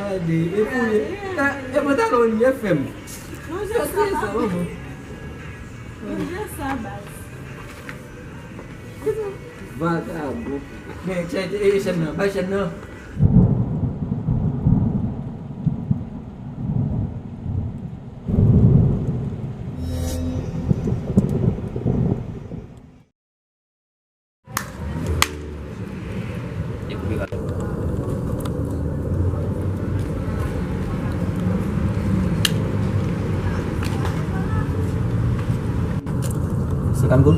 É botar no FM. Não já sei isso. Não já sabe. Vagabundo. Deixa não, baixa não. Sekan Gul?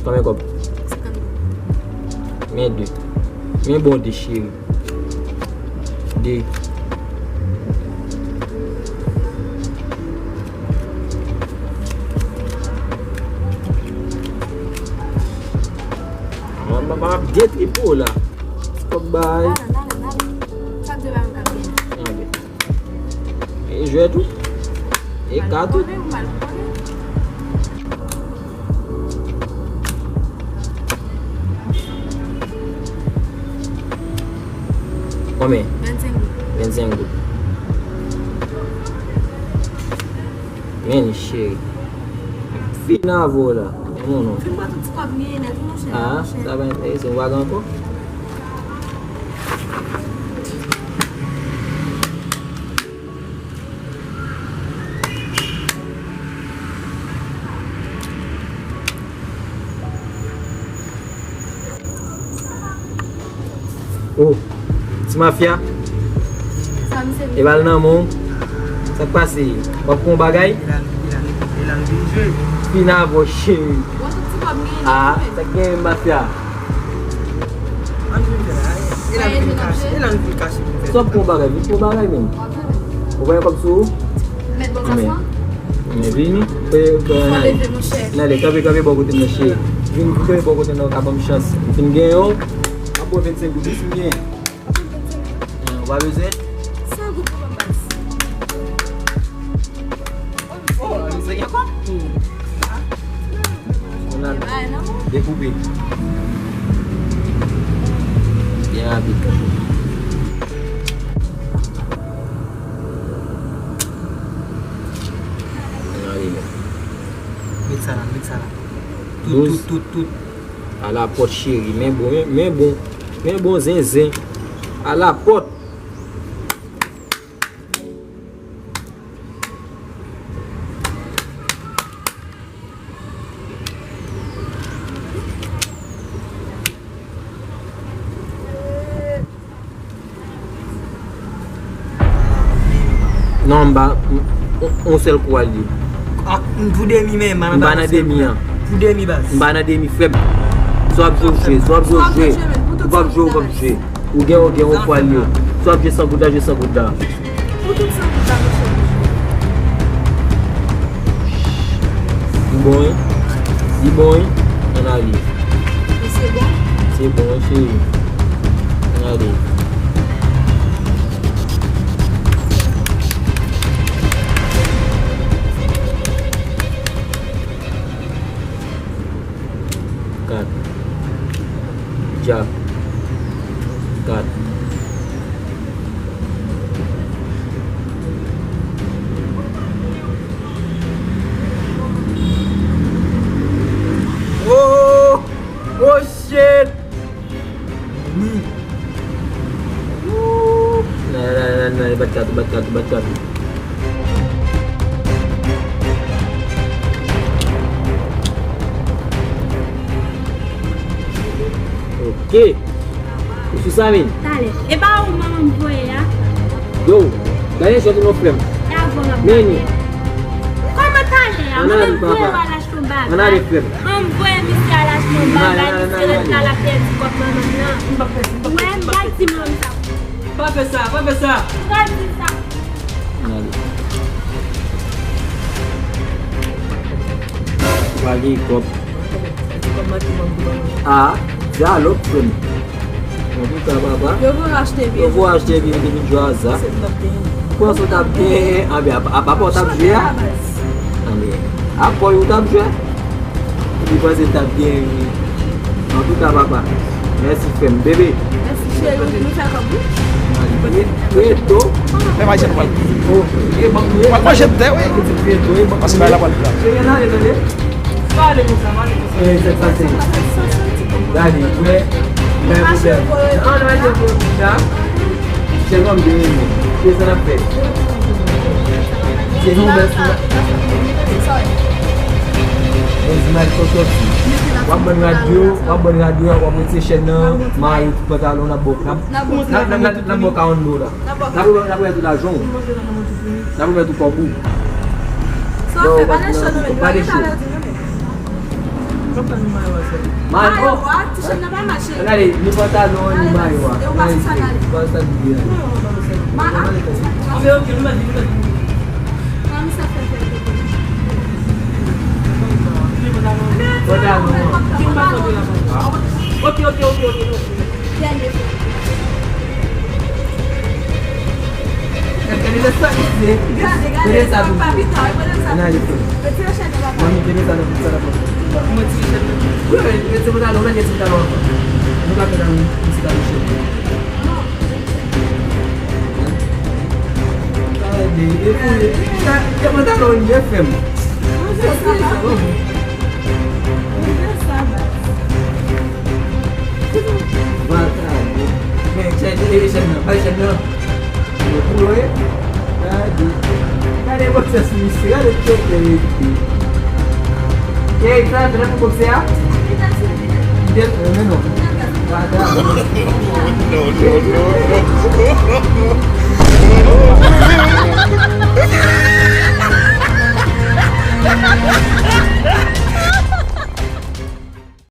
Combien comme? 52. Mais deux. Mais bon déchiré. Deux. Maaf dia tipu lah. Bye. Ça te va me cambier. Et je vais tout. Et quatre. Combien? 25 gouttes. Men chéri. Fina voilà. Non, non. Tu vois tout ce qu'on vient net, mon cher. Ah, ça va intéresser. On va encore. Oh, c'est mafia. Ça me sert. Et va nan mon. Ça passe. Pas pour bagay. Il a joué. Fina vo chéri. Ah, ça gagne mafia. Il a vu caché. Sauf pour bagay, vite pour bagay même. Vous voyez comme ça? Mettre bon enfant. Mais vini, Enlever mon cher. nale, kabe bon côté mon chéri. Vini kabe bon côté dans kabam chance. Fin gagne yo. Après 25 gouttes, c'est bien. On va besoin. 100 gouttes pour ma base. Oh, c'est quoi? On a découpé. Bien habité. Mixa là. Tout. À la porte chérie, mais bon zinzin. À la porte. Non, on seul quoi lui. Ah, pour demi même, Mbana demi. Pour demi bas. Mbana demi faible. Soit jouer. Pas jouer comme jouer. Ou bien on quoi lui. Soit je sans gouda. Pour tout ça, vous avez Bon, on arrive. c'est bon. C'est bon, chérie. On arrive. Cut. Jab. Cut. Oh shit. Nah, baca. Ok. Isso sabe? Dale. E ba o mamãe foi, ya? Yo, ganhei shot no flame. É a bola. Meni. Como tá, ya? Mamãe foi lá nas tumbas. Mana de flame. Mamãe foi me se lá nas tumbas. Vai me se lá na frente com a mamãe. Não é maximum. Vai pensar. Vai pensar. Bagi kop. Ah, já louco flame. En tout cas, papa. Yo vou acheter Yo vou acheter bien de Joaza. Quand on tape bien, ah bien, à papa on tape bien. Ah bien, après on tape bien. Il pense que tape bien. En tout cas, papa. Merci femme, bébé. Merci chérie, nous faire comme vous. Preto. Fais moi, j'ai pas. Oh, et bon, Moi, j'aime bien, oui. Preto, et bon. Parce que là, voilà. C'est rien là, les amis. Fale moun sa, fale moun sa. Oui, c'est facile. Dali, ouais. Mais problème. Ah, non, c'est pour ça. C'est comme de l'ennemi. Qu'est-ce qu'on a fait? C'est nous, mais c'est mal sorti. Wabon radio, wabon station nan, mai pantalon na boca. Na boca on do la. Na boca do la jon. Na boca do cobu. Só que vai deixando ele. Vai deixar. Mai, oh. Tu chama na machine. Nari, ni pantalon ni mai wa. Eu passo sandália. Basta dia. Ok, ok, nou madi. Vamos sa faire. Pantalon. Ok. Ele só dizer. Ele sabe. Nari. Mami, ele sabe o que será bom. Mwen ti chen men. Esse pantalon não é esse pantalon. Nunca pegar esse pantalon. Dia pantalon ni FM. No.